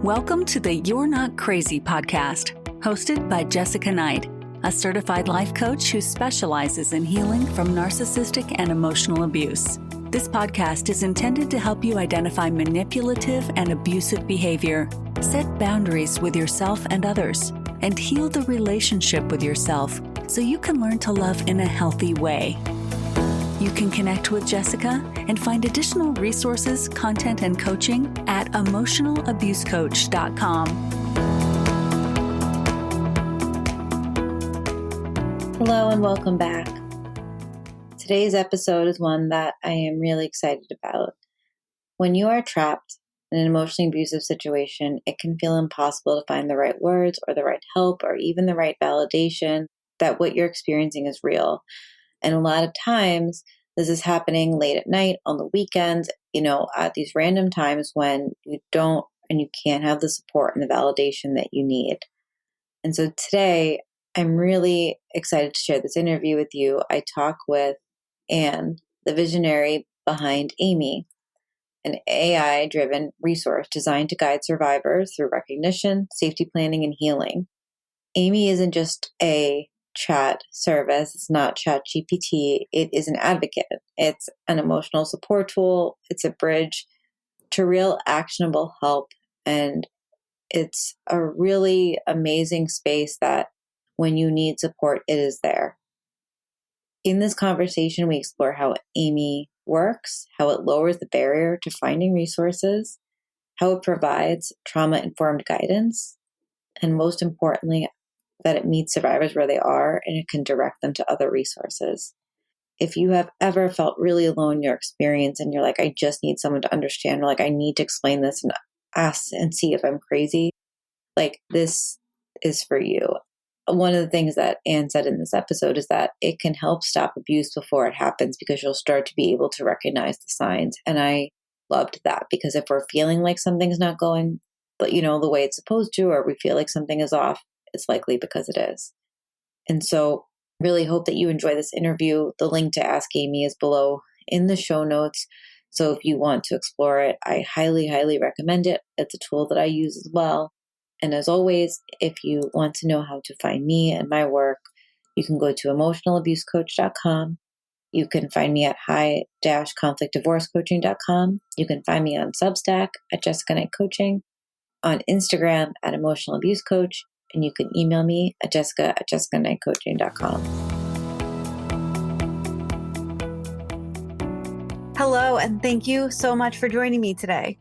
Welcome to the You're Not Crazy podcast, hosted by Jessica Knight, a certified life coach who specializes in healing from narcissistic and emotional abuse. This podcast is intended to help you identify manipulative and abusive behavior, set boundaries with yourself and others, and heal the relationship with yourself so you can learn to love in a healthy way. You can connect with Jessica and find additional resources, content, and coaching at emotionalabusecoach.com. Hello and welcome back. Today's episode is one that I am really excited about. When you are trapped in an emotionally abusive situation, it can feel impossible to find the right words or the right help or even the right validation that what you're experiencing is real. And a lot of times, this is happening late at night, on the weekends, at these random times when you don't and you can't have the support and the validation that you need. And so today, I'm really excited to share this interview with you. I talk with Anne, the visionary behind Aimee, an AI-driven resource designed to guide survivors through recognition, safety planning, and healing. Aimee isn't just a chat service. It's not ChatGPT. It is an advocate. It's an emotional support tool. It's a bridge to real actionable help. And it's a really amazing space that when you need support, it is there. In this conversation, we explore how Aimee works, how it lowers the barrier to finding resources, how it provides trauma-informed guidance, and most importantly, that it meets survivors where they are and it can direct them to other resources. If you have ever felt really alone in your experience and you're like, I just need someone to understand, or like, I need to explain this and ask and see if I'm crazy, like this is for you. One of the things that Anne said in this episode is that it can help stop abuse before it happens because you'll start to be able to recognize the signs. And I loved that because if we're feeling like something's not going, but the way it's supposed to, or we feel like something is off, it's likely because it is. And so really hope that you enjoy this interview. The link to Ask Aimee is below in the show notes. So if you want to explore it, I highly, highly recommend it. It's a tool that I use as well. And as always, if you want to know how to find me and my work, you can go to emotionalabusecoach.com. You can find me at high-conflictdivorcecoaching.com. You can find me on Substack at Jessica Knight Coaching, on Instagram at Emotional Abuse Coach, and you can email me at jessica@jessicaknightcoaching.com. Hello, and thank you so much for joining me today.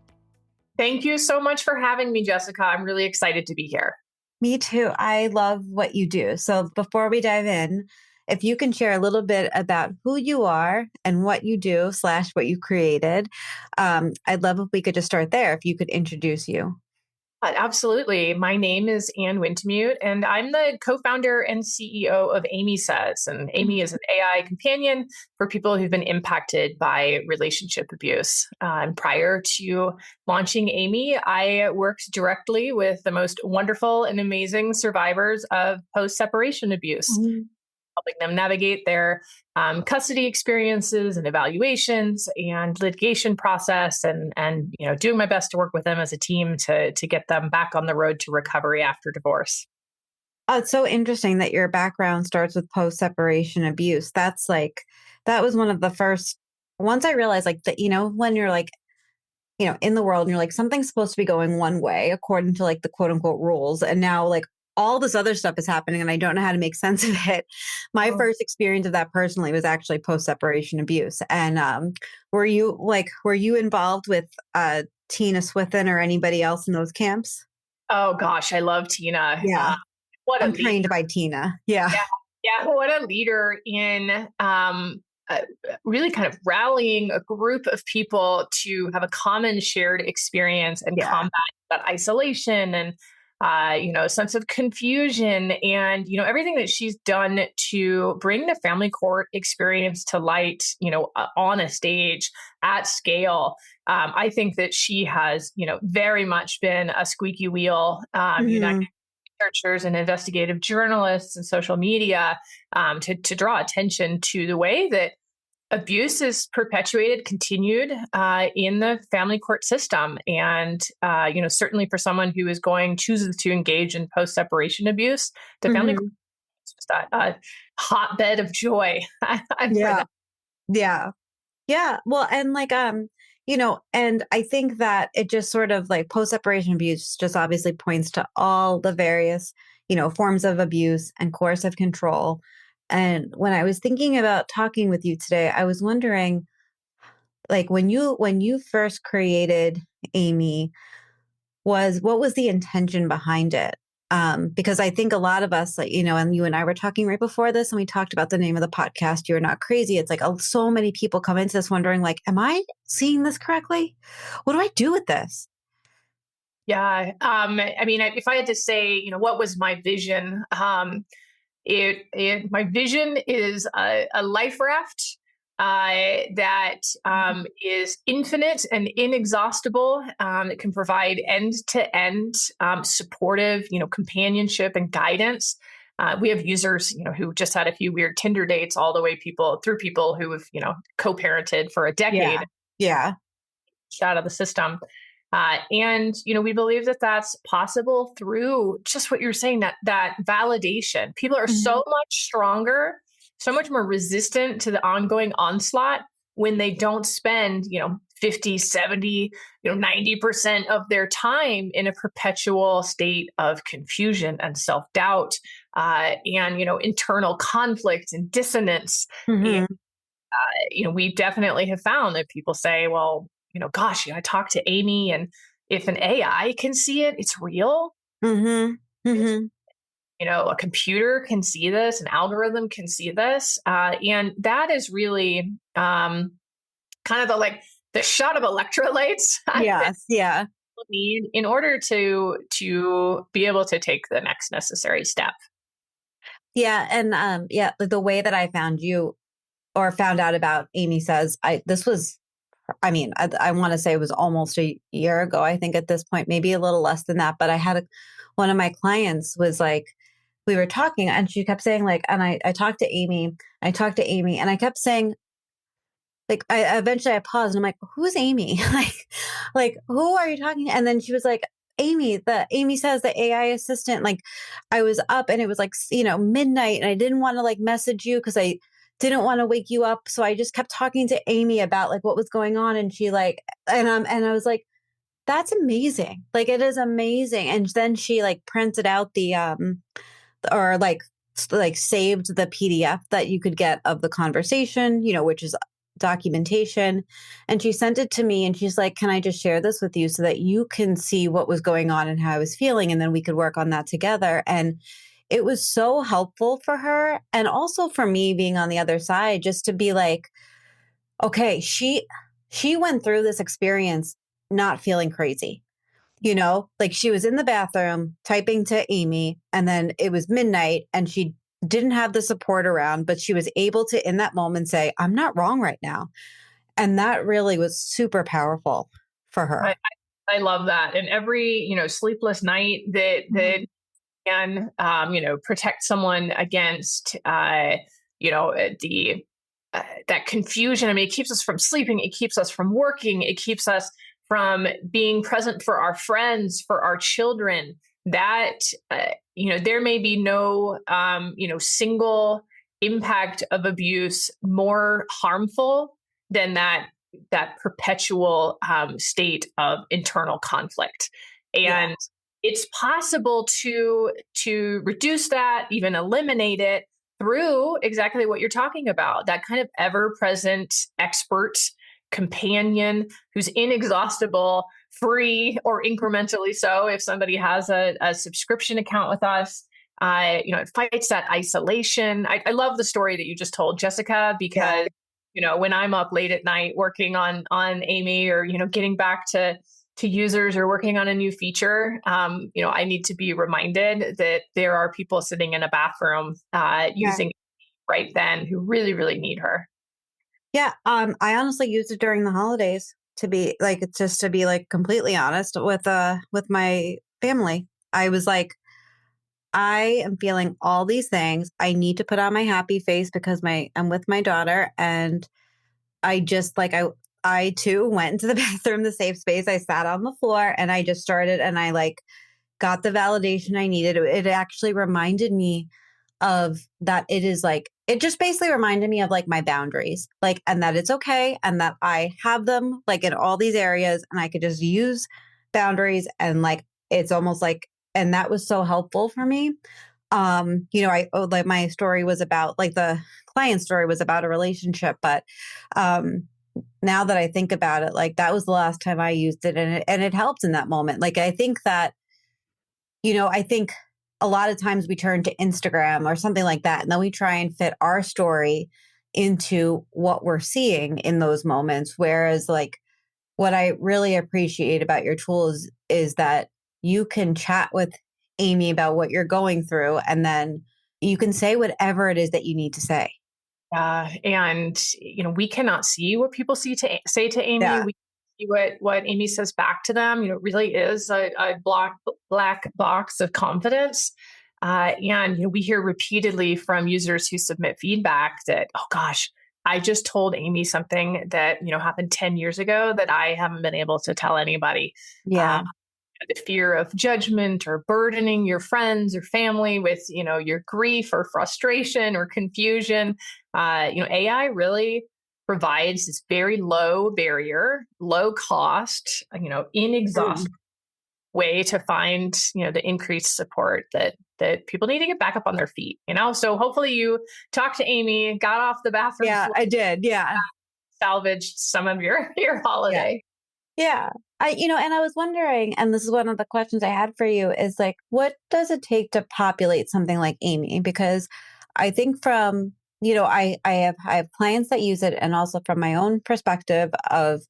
Thank you so much for having me, Jessica. I'm really excited to be here. Me too. I love what you do. So before we dive in, if you can share a little bit about who you are and what you do / what you created, I'd love if we could just start there, if you could introduce you. Absolutely. My name is Anne Wintemute, and I'm the co-founder and CEO of Aimee Says. And Aimee is an AI companion for people who've been impacted by relationship abuse. And prior to launching Aimee, I worked directly with the most wonderful and amazing survivors of post-separation abuse. Helping them navigate their custody experiences and evaluations and litigation process, and doing my best to work with them as a team to get them back on the road to recovery after divorce. Oh, it's so interesting that your background starts with post-separation abuse. That was one of the first, once I realized when you're in the world and you're like, something's supposed to be going one way according to the quote unquote rules. And now all this other stuff is happening and I don't know how to make sense of it. My first experience of that personally was actually post-separation abuse. And were you involved with Tina Swithin or anybody else in those camps? Oh gosh, I love Tina. Yeah. I'm trained by Tina. Yeah. Yeah. What a leader in really kind of rallying a group of people to have a common shared experience and combat that isolation and sense of confusion and, everything that she's done to bring the family court experience to light, on a stage at scale. I think that she has, very much been a squeaky wheel, uniting researchers and investigative journalists and social media to draw attention to the way that abuse is perpetuated, continued in the family court system. And, certainly for someone who chooses to engage in post-separation abuse, the family court Mm-hmm. is just a hotbed of joy for Yeah. them. Yeah. Yeah. Well, and and I think that it just sort of like post separation abuse just obviously points to all the various, forms of abuse and coercive control. And when I was thinking about talking with you today, I was wondering, like, when you first created Aimee, what was the intention behind it? Because I think a lot of us, like, and you and I were talking right before this, and we talked about the name of the podcast, You're Not Crazy. It's like so many people come into this wondering, like, am I seeing this correctly? What do I do with this? Yeah. If I had to say, what was my vision? My vision is a life raft that is infinite and inexhaustible. It can provide end-to-end supportive, companionship and guidance. We have users, who just had a few weird Tinder dates, all the way through people who have, co-parented for a Yeah. decade Yeah. out of the system. And we believe that that's possible through just what you're saying, that validation. People are Hmm. so much stronger, so much more resistant to the ongoing onslaught when they don't spend 50, 70, 90% of their time in a perpetual state of confusion and self-doubt, and internal conflict and dissonance. And Hmm. we definitely have found that people say, well, gosh, I talked to Aimee, and if an AI can see it, it's real. Hmm. Hmm. A computer can see this, an algorithm can see this. And that is really kind of the shot of electrolytes that Yes. Yeah. people need in order to be able to take the next necessary step. Yeah. And yeah, the way that I found you or found out about Aimee Says, I want to say it was almost a year ago. I think at this point, maybe a little less than that. But one of my clients was like, we were talking and she kept saying like, and I talked to Aimee and I kept saying, like, eventually I paused and I'm like, who's Aimee? like, who are you talking to? And then she was like, Aimee Says, the AI assistant. Like, I was up and it was like, midnight, and I didn't want to like message you because I didn't want to wake you up. So I just kept talking to Aimee about like what was going on. And she like, and I was like, that's amazing. Like, it is amazing. And then she like printed out or like saved the PDF that you could get of the conversation, which is documentation. And she sent it to me and she's like, can I just share this with you so that you can see what was going on and how I was feeling? And then we could work on that together. And it was so helpful for her. And also for me being on the other side, just to be like, okay, she went through this experience not feeling crazy. Like she was in the bathroom typing to Aimee, and then it was midnight and she didn't have the support around, but she was able to, in that moment, say, I'm not wrong right now. And that really was super powerful for her. I love that. And every sleepless night that Mhm. can protect someone against the that confusion. I mean, it keeps us from sleeping, it keeps us from working, it keeps us from being present for our friends, for our children. That there may be no single impact of abuse more harmful than that perpetual state of internal conflict. Yeah. And it's possible to reduce that, even eliminate it, through exactly what you're talking about, that kind of ever-present expert companion who's inexhaustible, free, or incrementally so if somebody has a subscription account with us. It fights that isolation. I love the story that you just told, Jessica, Yeah. because when I'm up late at night working on Aimee, or getting back to users or working on a new feature, I need to be reminded that there are people sitting in a bathroom Yeah. using right then who really, really need her. Yeah. I honestly used it during the holidays to be like, just to be like completely honest with my family. I was like, I am feeling all these things. I need to put on my happy face because I'm with my daughter, and I just like, I too went into the bathroom, the safe space. I sat on the floor and I just started and I like got the validation I needed. It actually reminded me of that. It is like, it just basically reminded me of like my boundaries, like, and that it's okay. And that I have them like in all these areas and I could just use boundaries and like, it's almost like, and that was so helpful for me. Like my story was about like the client story was about a relationship, but, now that I think about it, like that was the last time I used it and it helped in that moment. Like, I think that, I think a lot of times we turn to Instagram or something like that, and then we try and fit our story into what we're seeing in those moments. Whereas, like, what I really appreciate about your tools is that you can chat with Aimee about what you're going through, and then you can say whatever it is that you need to say. And we cannot see what people say to Aimee. Yeah. We see what Aimee says back to them. It really is a black box of confidence. And we hear repeatedly from users who submit feedback that, oh gosh, I just told Aimee something that happened 10 years ago that I haven't been able to tell anybody. Yeah. The fear of judgment or burdening your friends or family with your grief or frustration or confusion. AI really provides this very low barrier, low cost, Mm. inexhaustible way to find the increased support that people need to get back up on their feet. So hopefully you talked to Aimee, got off the bathroom Yeah, floor, I did. Yeah. salvaged some of your Yeah. holiday. Yeah. And I was wondering, and this is one of the questions I had for you is like, what does it take to populate something like Aimee? Because I think from, I have clients that use it and also from my own perspective of,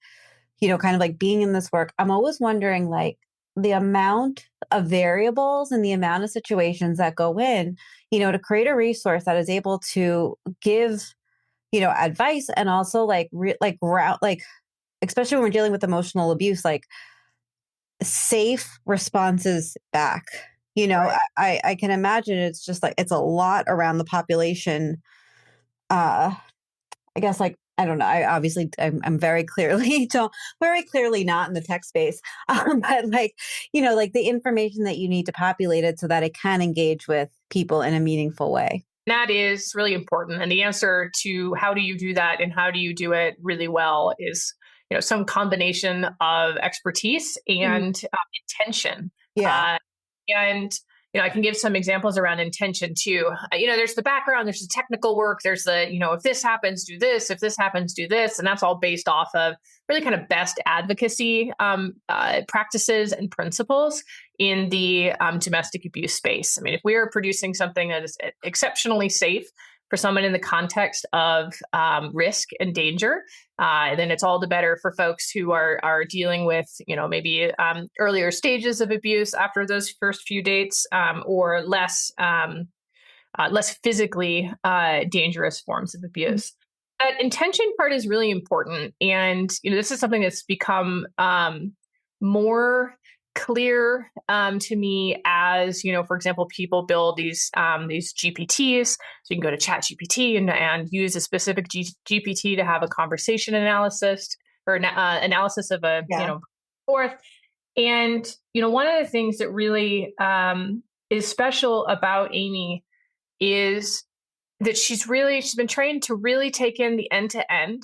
kind of like being in this work, I'm always wondering like the amount of variables and the amount of situations that go in, to create a resource that is able to give, advice and also like, route, like, especially when we're dealing with emotional abuse, like safe responses back. Right. I can imagine it's just like it's a lot around the population. I guess like I don't know. I'm very clearly don't very clearly not in the tech space, but like like the information that you need to populate it so that it can engage with people in a meaningful way. That is really important. And the answer to how do you do that and how do you do it really well is, some combination of expertise Mhm. and intention. Yeah, Uh, and I can give some examples around intention too. There's the background, there's the technical work, there's the if this happens, do this. If this happens, do this, and that's all based off of really kind of best advocacy practices and principles in the domestic abuse space. I mean, if we are producing something that is exceptionally safe for someone in the context of risk and danger, then it's all the better for folks who are dealing with, maybe earlier stages of abuse after those first few dates, or less physically dangerous forms of abuse. That intention part is really important, and this is something that's become more clear to me as for example, people build these GPTs. So you can go to Chat GPT and use a specific GPT to have a conversation analysis or analysis of a yeah, forth. And one of the things that really is special about Aimee is that she's been trained to really take in the end to end,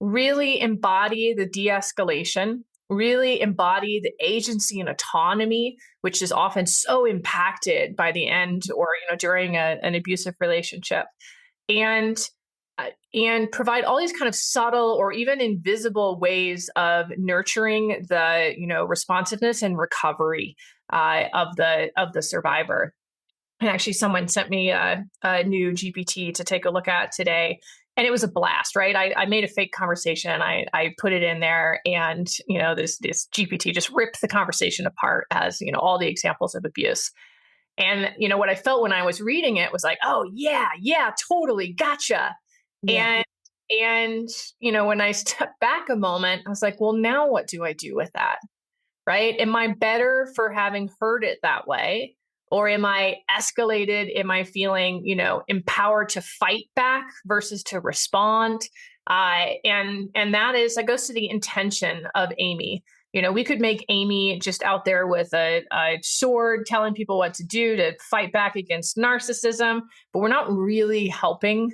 really embody the de-escalation, really embody the agency and autonomy, which is often so impacted by the end or during an abusive relationship, and and provide all these kind of subtle or even invisible ways of nurturing the responsiveness and recovery of the survivor. And actually, someone sent me a new GPT to take a look at today, and it was a blast. Right, I made a fake conversation. I put it in there, and this GPT just ripped the conversation apart as all the examples of abuse. And what I felt when I was reading it was like, oh yeah, yeah, totally, gotcha. yeah, And when I stepped back a moment, I was like, well, now what do I do with that? Right? Am I better for having heard it that way? Or am I escalated? Am I feeling, empowered to fight back versus to respond? And that goes to the intention of Aimee. We could make Aimee just out there with a sword telling people what to do to fight back against narcissism, but we're not really helping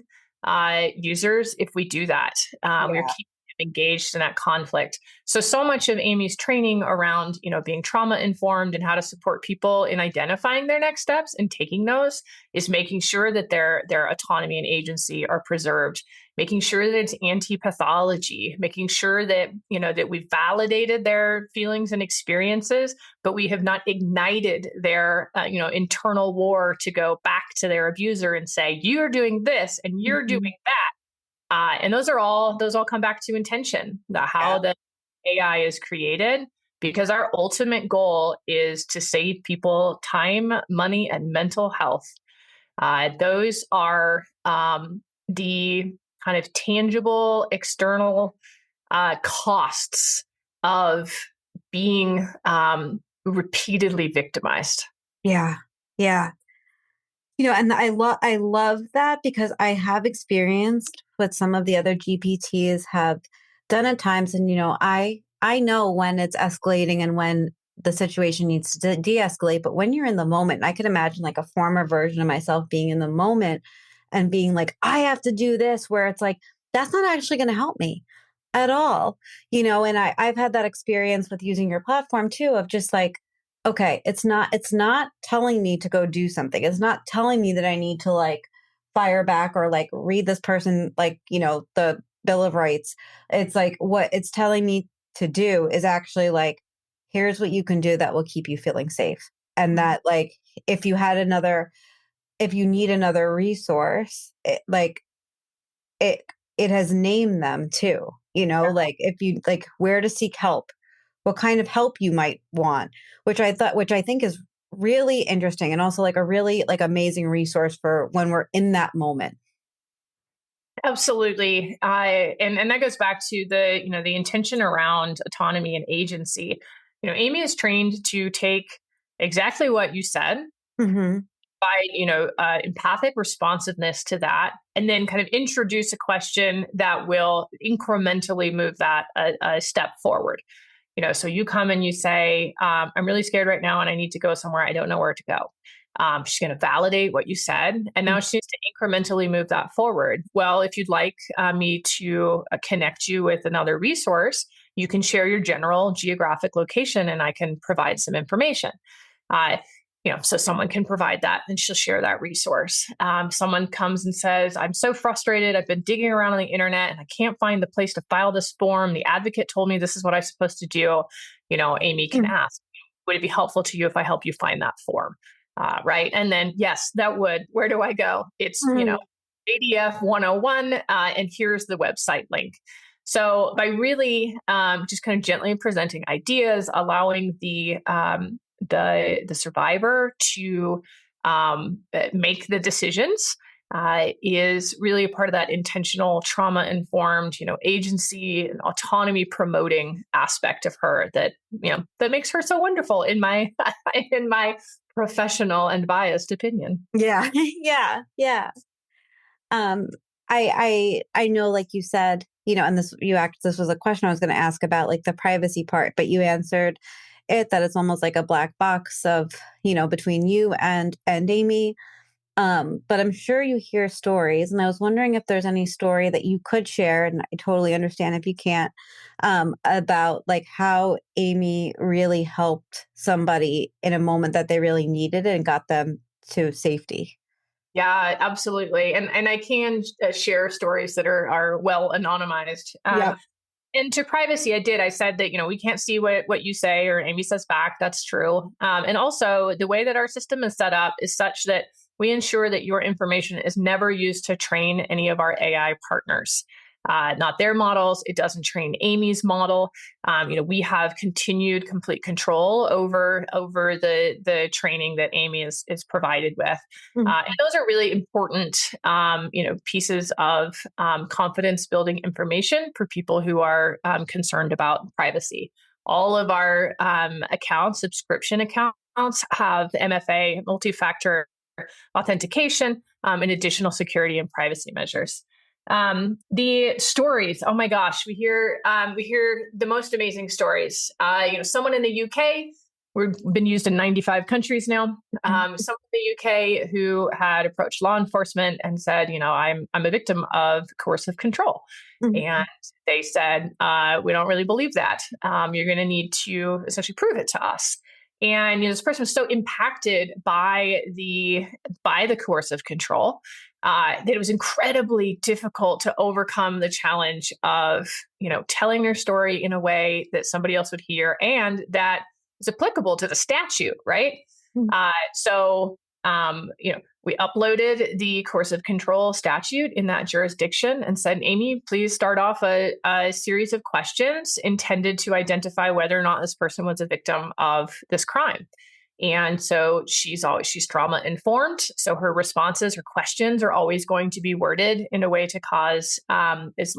users if we do that. We're keeping them engaged in that conflict. So much of Aimee's training around, being trauma informed and how to support people in identifying their next steps and taking those is making sure that their autonomy and agency are preserved, making sure that it's anti-pathology, making sure that, that we've validated their feelings and experiences, but we have not ignited their, internal war to go back to their abuser and say, you're doing this and you're doing that. And those all come back to intention, how the AI is created, because our ultimate goal is to save people time, money, and mental health. Those are the kind of tangible external costs of being repeatedly victimized. Yeah. Yeah. And I love that, because I have experienced what some of the other GPTs have done at times. And, I know when it's escalating and when the situation needs to de-escalate, but when you're in the moment, I could imagine like a former version of myself being in the moment and being like, I have to do this, where it's like, that's not actually going to help me at all. And I've had that experience with using your platform too, of just like, okay, it's not telling me to go do something. It's not telling me that I need to like fire back or like read this person, like, the Bill of Rights. It's like, what it's telling me to do is actually like, here's what you can do that will keep you feeling safe. And that like, if you need another resource, it has named them too, like if you like where to seek help, what kind of help you might want, which I think is really interesting, and also like a really like amazing resource for when we're in that moment. Absolutely. And that goes back to the intention around autonomy and agency. Aimee is trained to take exactly what you said, Mm-hmm. by empathic responsiveness to that, and then kind of introduce a question that will incrementally move that a step forward. So you come and you say, I'm really scared right now and I need to go somewhere. I don't know where to go. She's going to validate what you said, and now she needs to incrementally move that forward. Well, if you'd like me to connect you with another resource, you can share your general geographic location and I can provide some information. So someone can provide that and she'll share that resource. Someone comes and says, I'm so frustrated. I've been digging around on the internet and I can't find the place to file this form. The advocate told me this is what I'm supposed to do. Aimee can ask, would it be helpful to you if I help you find that form? Right. And then, yes, that would. Where do I go? It's, ADF 101, and here's the website link. So by really just kind of gently presenting ideas, allowing the survivor to make the decisions is really a part of that intentional trauma-informed, agency and autonomy promoting aspect of her that makes her so wonderful in my in my professional and biased opinion. Yeah. Yeah. Um, I know, like you said, and this was a question I was going to ask about, like the privacy part, but you answered it that it's almost like a black box of, between you and Aimee. But I'm sure you hear stories, and I was wondering if there's any story that you could share, and I totally understand if you can't, about like how Aimee really helped somebody in a moment that they really needed it and got them to safety. Yeah, absolutely. And I can share stories that are well anonymized. Yep. And to privacy, I said that, we can't see what you say or Aimee says back. That's true. And also the way that our system is set up is such that we ensure that your information is never used to train any of our AI partners. Not their models. It doesn't train Aimee's model. We have continued complete control over the training that Aimee is provided with. And those are really important, pieces of confidence building information for people who are concerned about privacy. All of our subscription accounts have MFA, multi-factor authentication, and additional security and privacy measures. The stories, oh my gosh, we hear the most amazing stories. Someone in the UK, we've been used in 95 countries now. Someone in the UK who had approached law enforcement and said, I'm a victim of coercive control. Mhm. And they said, we don't really believe that. You're going to need to essentially prove it to us. And this person was so impacted by the coercive control that it was incredibly difficult to overcome the challenge of telling their story in a way that somebody else would hear and that is applicable to the statute, right? Mhm. We uploaded the coercive control statute in that jurisdiction and said, Aimee, please start off a series of questions intended to identify whether or not this person was a victim of this crime. And so she's trauma informed. So her responses, her questions are always going to be worded in a way to cause as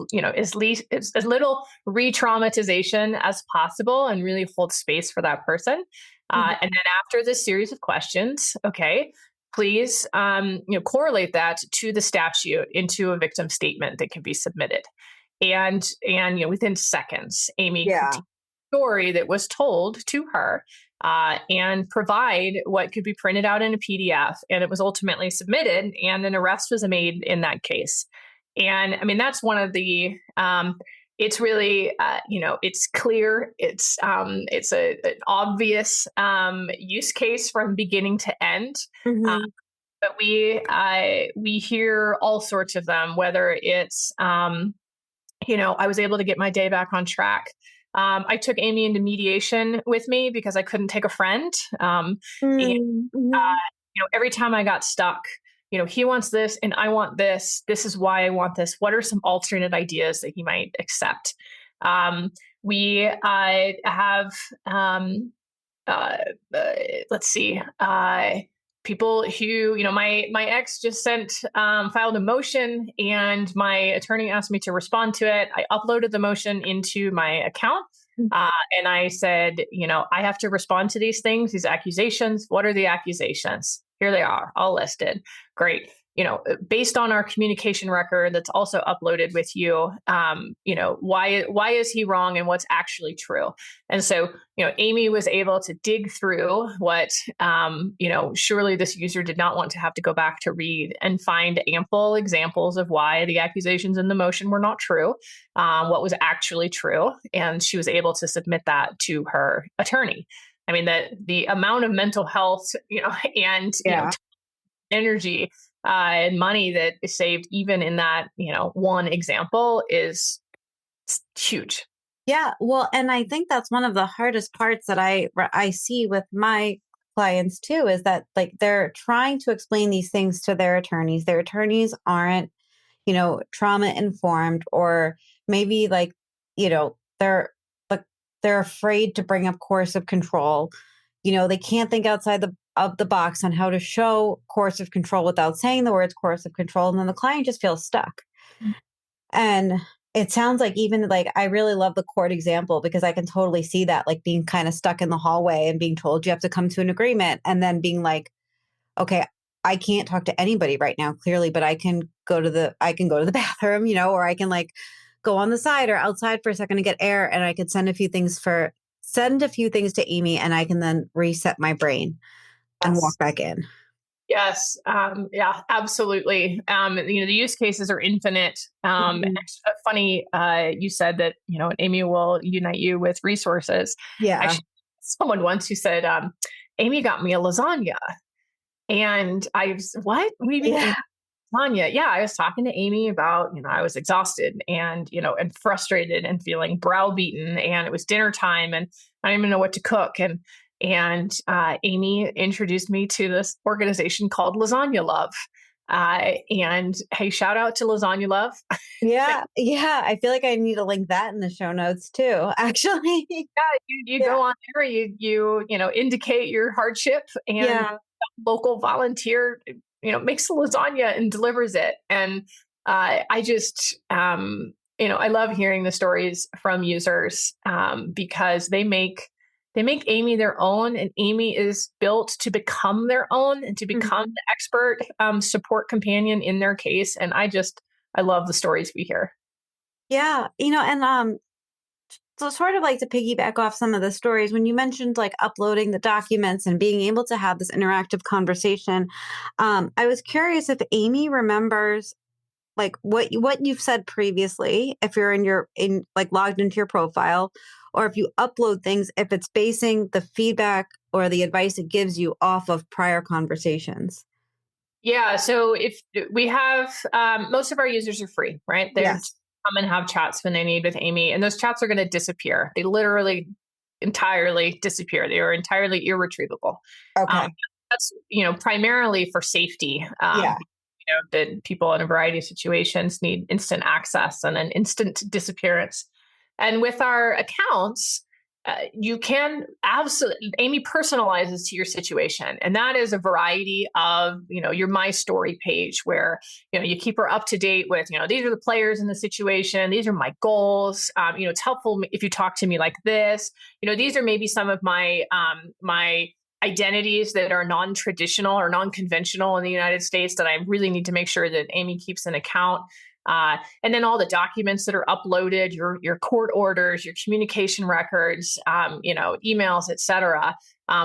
little re-traumatization as possible and really hold space for that person. And then after this series of questions, okay, please correlate that to the statute into a victim statement that can be submitted. And within seconds, Aimee critiqued the story that was told to her and provide what could be printed out in a PDF. And it was ultimately submitted, and an arrest was made in that case. And I mean, that's one of the it's really it's clear, it's an obvious use case from beginning to end. But we hear all sorts of them, whether it's I was able to get my day back on track. I took Aimee into mediation with me because I couldn't take a friend. Every time I got stuck, he wants this and I want this. This is why I want this. What are some alternate ideas that he might accept? We have, let's see, people who, my ex just filed a motion and my attorney asked me to respond to it. I uploaded the motion into my account. And I said, I have to respond to these things, these accusations. What are the accusations? Here they are, all listed. Great. Based on our communication record that's also uploaded with you, why is he wrong and what's actually true? And so, Aimee was able to dig through what, surely this user did not want to have to go back to read and find ample examples of why the accusations in the motion were not true, what was actually true. And she was able to submit that to her attorney. I mean, the amount of mental health, and energy and money that is saved even in that one example is huge. Yeah, well, and I think that's one of the hardest parts that I see with my clients too, is that like they're trying to explain these things to their attorneys. Their attorneys aren't, trauma informed, or maybe they're afraid to bring up coercive control. They can't think outside of the box on how to show coercive control without saying the words coercive control, and then the client just feels stuck. And it sounds like even like I really love the court example because I can totally see that, like being kind of stuck in the hallway and being told you have to come to an agreement, and then being like, okay, I can't talk to anybody right now, clearly, but I can go to the bathroom, or I can like go on the side or outside for a second to get air, and I could send a few things to Aimee, and I can then reset my brain and walk back in. Yes. Yeah, absolutely. The use cases are infinite. It's funny, you said that, Aimee will unite you with resources. Yeah. Actually, someone once who said, Aimee got me a lasagna. And I was, what? What do you mean? Yeah. Lasagna? Yeah, I was talking to Aimee about, I was exhausted and, and frustrated and feeling browbeaten, and it was dinner time and I didn't even know what to cook. And Aimee introduced me to this organization called Lasagna Love. And hey, shout out to Lasagna Love. Yeah. I feel like I need to link that in the show notes too, actually. You go on there, you indicate your hardship, and local volunteer, makes the lasagna and delivers it. And I just, I love hearing the stories from users because they make Aimee their own, and Aimee is built to become their own and to become the expert support companion in their case. And I just I love the stories we hear. Yeah, and so sort of like to piggyback off some of the stories, when you mentioned like uploading the documents and being able to have this interactive conversation, I was curious if Aimee remembers like what you've said previously, if you're in like logged into your profile, or if you upload things, if it's basing the feedback or the advice it gives you off of prior conversations. Yeah. So if we have, most of our users are free, right? They're Yes. come and have chats when they need with Aimee, and those chats are going to disappear. They literally entirely disappear. They are entirely irretrievable. Okay. That's, primarily for safety. Yeah. That people in a variety of situations need instant access and an instant disappearance. And with our accounts, you can absolutely, Aimee personalizes to your situation. And that is a variety of, your My Story page where, you keep her up to date with, these are the players in the situation. These are my goals. It's helpful if you talk to me like this. These are maybe some of my identities that are non-traditional or non-conventional in the United States that I really need to make sure that Aimee keeps an account. And then all the documents that are uploaded, your court orders, your communication records, emails, et cetera.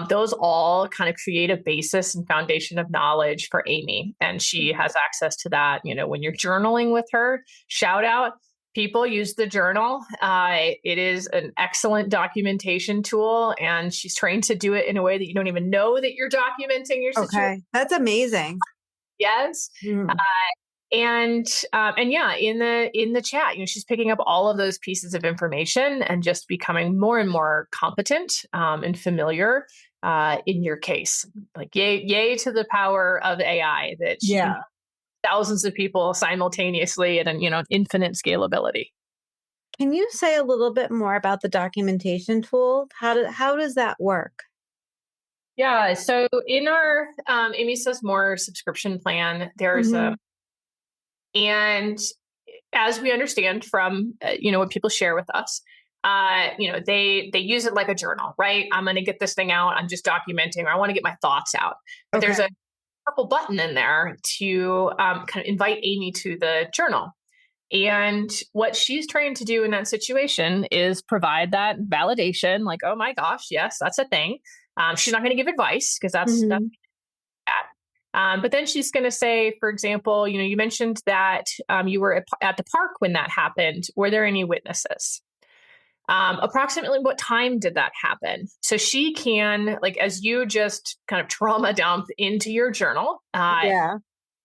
Those all kind of create a basis and foundation of knowledge for Aimee. And she has access to that. When you're journaling with her, shout out. People use the journal. It is an excellent documentation tool, and she's trained to do it in a way that you don't even know that you're documenting your situation. Okay. That's amazing. Yes. Mm. And yeah, in the chat, she's picking up all of those pieces of information and just becoming more and more competent and familiar in your case. Like yay to the power of AI that she can thousands of people simultaneously at an infinite scalability. Can you say a little bit more about the documentation tool? How does that work? Yeah, so in our Aimee Says More subscription plan, there's and as we understand from what people share with us, they use it like a journal, right? I'm going to get this thing out. I'm just documenting. Or I want to get my thoughts out. But there's a purple button in there to kind of invite Aimee to the journal. And what she's trained to do in that situation is provide that validation, like, oh my gosh, yes, that's a thing. She's not going to give advice because that's bad. But then she's going to say, for example, you mentioned that you were at the park when that happened. Were there any witnesses? Approximately what time did that happen? So she can, like, as you just kind of trauma dump into your journal,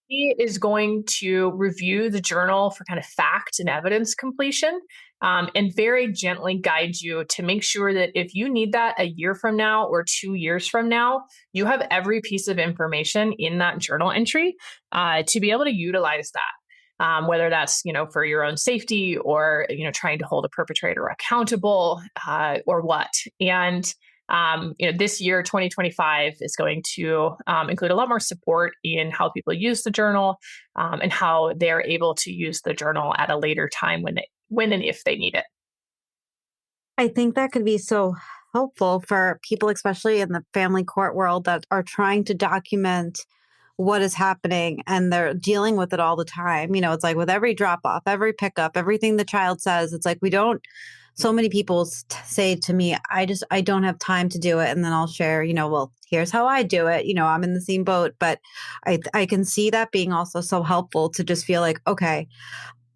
he is going to review the journal for kind of fact and evidence completion, and very gently guide you to make sure that if you need that a year from now or 2 years from now, you have every piece of information in that journal entry to be able to utilize that. Whether that's for your own safety or trying to hold a perpetrator accountable or what. And this year, 2025, is going to include a lot more support in how people use the journal and how they're able to use the journal at a later time when and if they need it. I think that could be so helpful for people, especially in the family court world, that are trying to document what is happening and they're dealing with it all the time. It's like with every drop off, every pickup, everything the child says, it's like so many people say to me, I don't have time to do it. And then I'll share, well, here's how I do it. I'm in the same boat, but I can see that being also so helpful to just feel like, okay,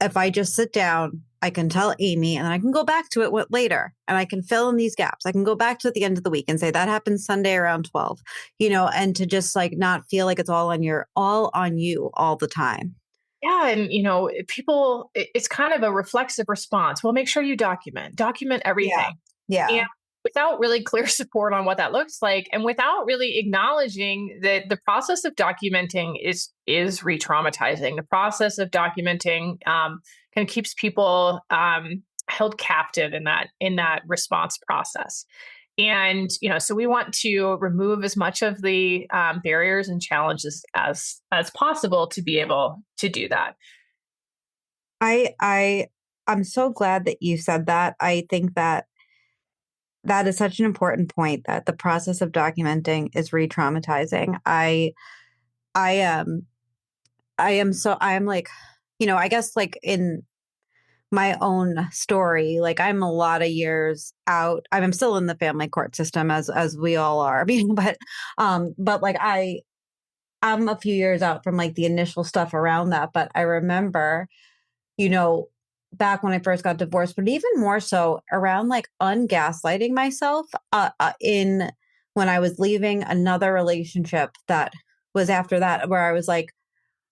if I just sit down, I can tell Aimee and then I can go back to it later and I can fill in these gaps. I can go back to at the end of the week and say that happened Sunday around 12, and to just like not feel like it's all on you all the time. Yeah. And, people, it's kind of a reflexive response. Well, make sure you document everything. Yeah. And without really clear support on what that looks like, and without really acknowledging that the process of documenting is re-traumatizing. The process of documenting kind of keeps people held captive in that response process. And so we want to remove as much of the barriers and challenges as possible to be able to do that. I'm so glad that you said that. I think that is such an important point, that the process of documenting is re-traumatizing. I am like, I guess like in my own story, like I'm a lot of years out. I'm still in the family court system as we all are. I mean, but like I'm a few years out from like the initial stuff around that. But I remember, you know, back when I first got divorced, but even more so around like ungaslighting myself in when I was leaving another relationship that was after that, where I was like,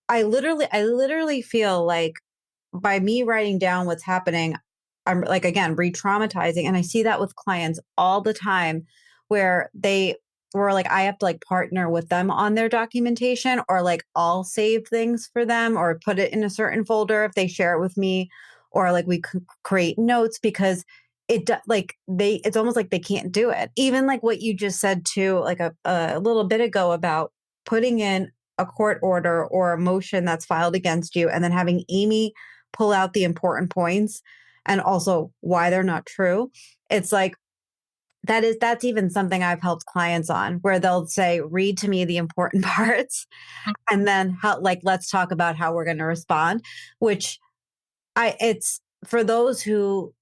I literally feel like by me writing down what's happening, I'm like, again, re traumatizing. And I see that with clients all the time where they were like, I have to like partner with them on their documentation, or like I'll save things for them or put it in a certain folder if they share it with me, or like we could create notes because it's almost like they can't do it. Even like what you just said too, like a little bit ago about putting in a court order or a motion that's filed against you and then having Aimee pull out the important points and also why they're not true. It's like that's even something I've helped clients on, where they'll say, read to me the important parts and then how, like, let's talk about how we're going to respond, which it's for those who,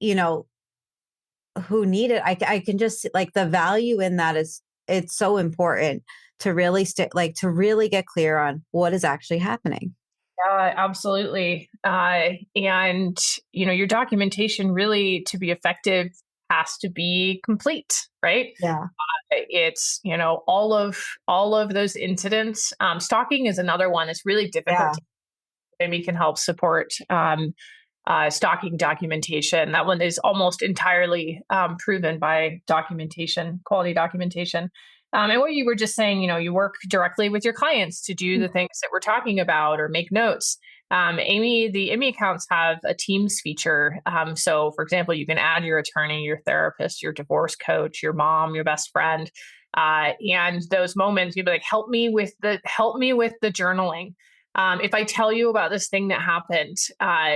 who need it. I can just like the value in that is it's so important to really to really get clear on what is actually happening. Yeah, absolutely. And your documentation really to be effective has to be complete, right? Yeah. It's all of those incidents. Stalking is another one. It's really difficult. Yeah. Maybe can help support stalking documentation. That one is almost entirely proven by documentation, quality documentation. And what you were just saying, you work directly with your clients to do the things that we're talking about or make notes. Aimee, the Aimee accounts have a Teams feature. So, for example, you can add your attorney, your therapist, your divorce coach, your mom, your best friend, and those moments you'd be like, help me with the journaling. If I tell you about this thing that happened,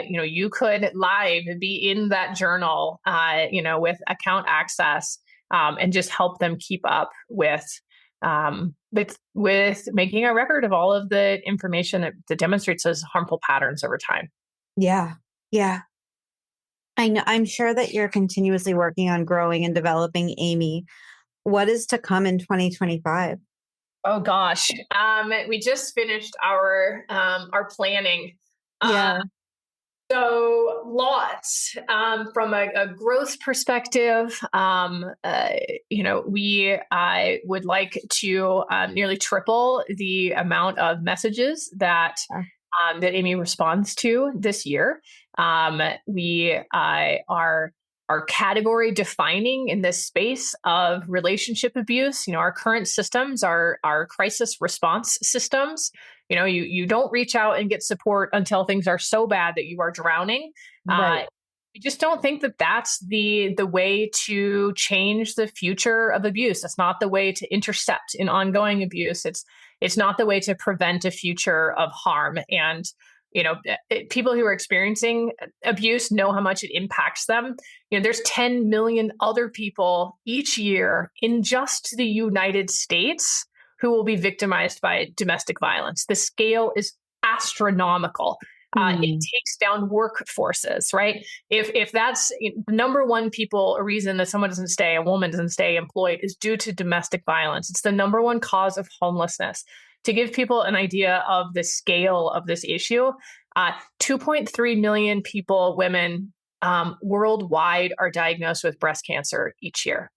you could live be in that journal, with account access, and just help them keep up with making a record of all of the information that demonstrates those harmful patterns over time. Yeah. Yeah. I know. I'm sure that you're continuously working on growing and developing Aimee. What is to come in 2025? Oh gosh, we just finished our planning. Uh, Yeah. So lots from a growth perspective. We would like to nearly triple the amount of messages that Aimee responds to this year. We are category defining in this space of relationship abuse. Our current systems are crisis response systems. You don't reach out and get support until things are so bad that you are drowning. Right. We just don't think that that's the way to change the future of abuse. That's not the way to intercept in ongoing abuse. It's not the way to prevent a future of harm. And people who are experiencing abuse know how much it impacts them. There's 10 million other people each year in just the United States who will be victimized by domestic violence. The scale is astronomical. It takes down workforces, right? If that's the number one reason that a woman doesn't stay employed is due to domestic violence. It's the number one cause of homelessness. To give people an idea of the scale of this issue, 2.3 million women worldwide are diagnosed with breast cancer each year.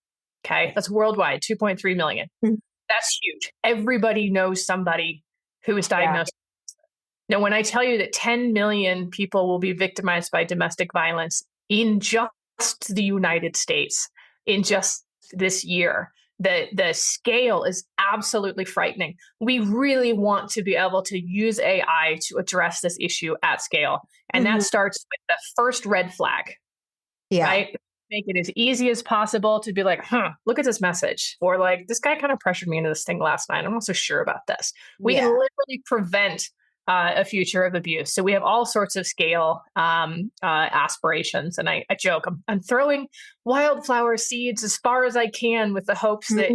Okay, that's worldwide, 2.3 million. Mhm. That's huge. Everybody knows somebody who is Yeah. diagnosed. Now, when I tell you that 10 million people will be victimized by domestic violence in just the United States in just this year, the scale is absolutely frightening. We really want to be able to use AI to address this issue at scale. And that starts with the first red flag, Yeah. right? Make it as easy as possible to be like, look at this message. Or like, this guy kind of pressured me into this thing last night. I'm not so sure about this. We can Yeah. literally prevent a future of abuse. So we have all sorts of scale aspirations. And I joke, I'm throwing wildflower seeds as far as I can with the hopes that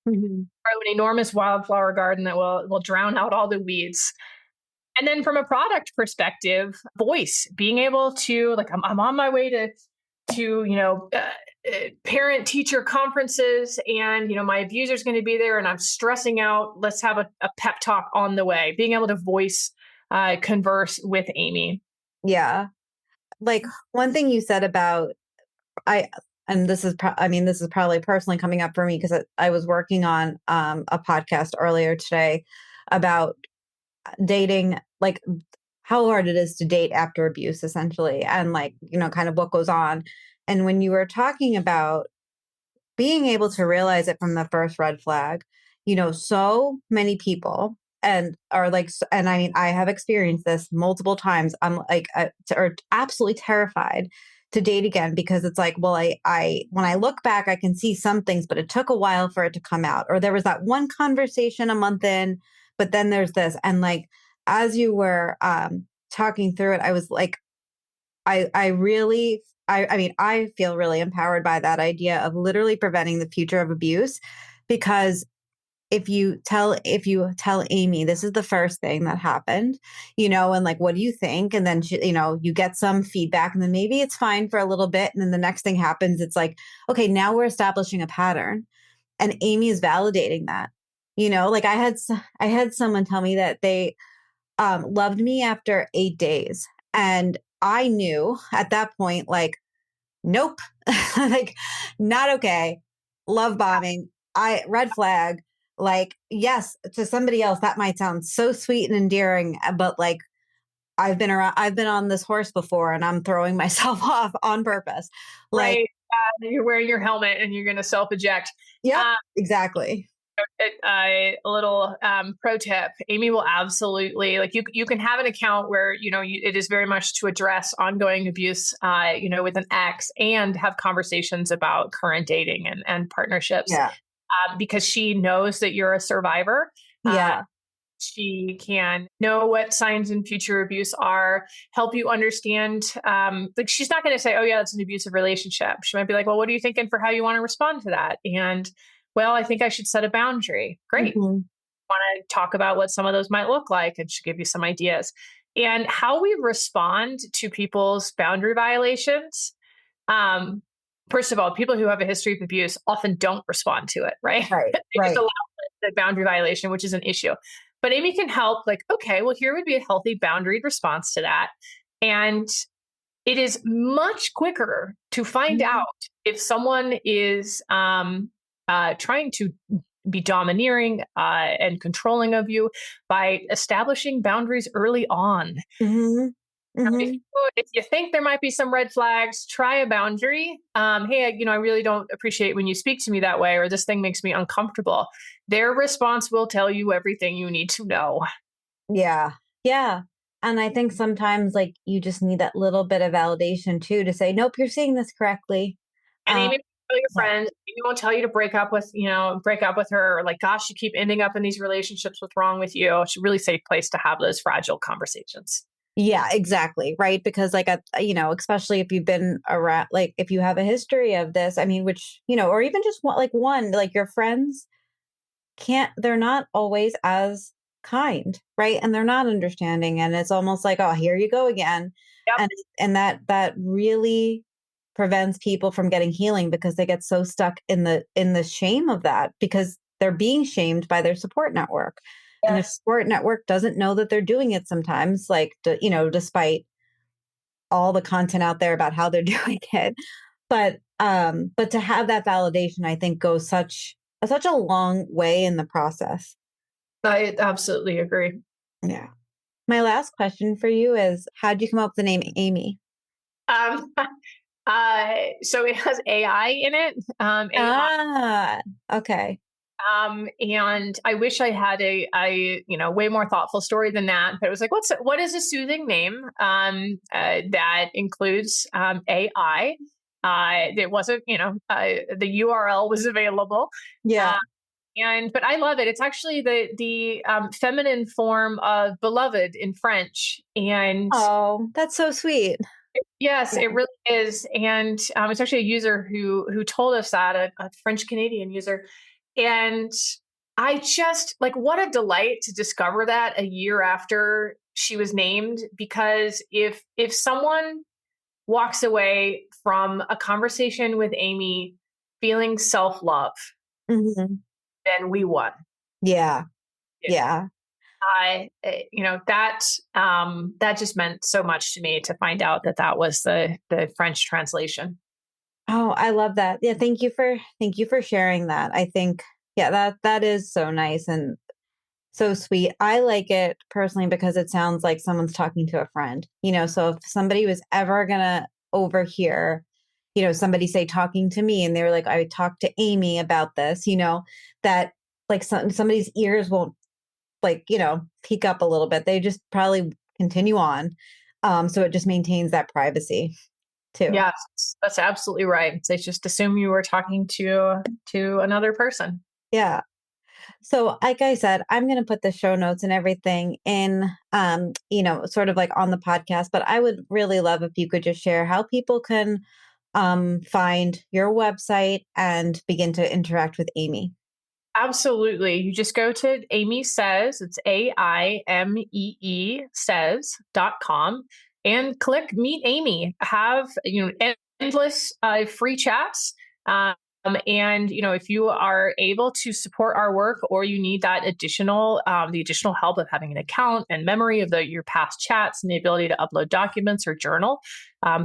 grow an enormous wildflower garden that will drown out all the weeds. And then from a product perspective, voice, being able to like, I'm on my way to parent teacher conferences, and my abuser's going to be there and I'm stressing out. Let's have a pep talk on the way. Being able to voice converse with Aimee. Yeah. Like one thing you said about I and this is this is probably personally coming up for me because I was working on a podcast earlier today about dating, like how hard it is to date after abuse, essentially, and like kind of what goes on. And when you were talking about being able to realize it from the first red flag, so many people and are like, and I mean, I have experienced this multiple times. I'm like, are absolutely terrified to date again because it's like, well, when I look back, I can see some things, but it took a while for it to come out. Or there was that one conversation a month in, but then there's this. And like, as you were talking through it, I was like, I really, I mean, I feel really empowered by that idea of literally preventing the future of abuse, because if you tell Aimee, this is the first thing that happened, and like, what do you think? And then you get some feedback, and then maybe it's fine for a little bit, and then the next thing happens. It's like, okay, now we're establishing a pattern, and Aimee is validating that. Like I had someone tell me that they loved me after 8 days, and I knew at that point, like, nope, like, not okay. Love bombing. Red flag. Like, yes, to somebody else, that might sound so sweet and endearing, but like, I've been on this horse before and I'm throwing myself off on purpose. Like, Right. You're wearing your helmet and you're going to self eject. yep, exactly. A little pro tip: Aimee will absolutely, like, you can have an account where it is very much to address ongoing abuse with an ex, and have conversations about current dating and partnerships, Yeah. because she knows that you're a survivor. Yeah. She can know what signs in future abuse are, help you understand. Like, she's not going to say, oh yeah, that's an abusive relationship. She might be like, well, what are you thinking for how you want to respond to that? And, well, I think I should set a boundary. Great. Mm-hmm. Want to talk about what some of those might look like, and she'll give you some ideas. And how we respond to people's boundary violations. First of all, people who have a history of abuse often don't respond to it, right? Right. They just Right. allow the boundary violation, which is an issue. But Aimee can help, like, okay, well, here would be a healthy boundaried response to that. And it is much quicker to find Mm-hmm. out if someone is trying to be domineering and controlling of you by establishing boundaries early on. Mm-hmm. Mm-hmm. If you think there might be some red flags, try a boundary. Hey, I really don't appreciate when you speak to me that way, or this thing makes me uncomfortable. Their response will tell you everything you need to know. Yeah. Yeah. And I think sometimes like you just need that little bit of validation too to say, nope, you're seeing this correctly. And Aimee will tell your Yeah. friends. Aimee won't tell you to break up with her, or like, gosh, you keep ending up in these relationships. What's wrong with you? It's a really safe place to have those fragile conversations. Yeah, exactly. Right. Because like, especially if you've been around, like if you have a history of this, I mean, which, or even just one, like your friends they're not always as kind. Right. And they're not understanding. And it's almost like, oh, here you go again. Yep. And that really prevents people from getting healing because they get so stuck in the shame of that because they're being shamed by their support network. And the Yes. support network doesn't know that they're doing it sometimes, like, despite all the content out there about how they're doing it. But to have that validation, I think goes such a long way in the process. I absolutely agree. Yeah. My last question for you is, how'd you come up with the name Aimee? Um, so it has AI in it. AI. Okay. And I wish I had a way more thoughtful story than that. But it was like, what is a soothing name that includes AI? It wasn't, the URL was available. Yeah. But I love it. It's actually the feminine form of beloved in French. And Oh, that's so sweet. yes, Yeah. it really is. And it's actually a user who told us that, a French Canadian user. And I just, like, what a delight to discover that a year after she was named because if someone walks away from a conversation with Aimee feeling self-love, Mhm. then we won. Yeah. Yeah. That just meant so much to me to find out that was the French translation. Oh, I love that. Yeah, thank you for sharing that. I think yeah, that is so nice and so sweet. I like it personally because it sounds like someone's talking to a friend. So if somebody was ever gonna overhear, somebody say talking to me and they were like, I talked to Aimee about this, that like somebody's ears won't peak up a little bit. They just probably continue on. So it just maintains that privacy too. Yes, that's absolutely right. They just assume you were talking to another person. Yeah. So, like I said, I'm going to put the show notes and everything in, sort of like on the podcast. But I would really love if you could just share how people can find your website and begin to interact with Aimee. Absolutely. You just go to Aimee Says, it's AIMEE says.com, and click Meet Aimee. Have endless free chats. And if you are able to support our work, or you need that the additional help of having an account and memory of your past chats and the ability to upload documents or journal,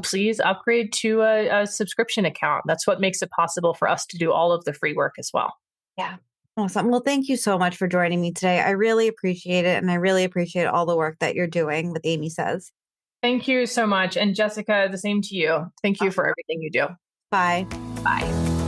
please upgrade to a subscription account. That's what makes it possible for us to do all of the free work as well. Yeah. Awesome. Well, thank you so much for joining me today. I really appreciate it. And I really appreciate all the work that you're doing with Aimee Says. Thank you so much. And Jessica, the same to you. Thank you for everything you do. Bye. Bye.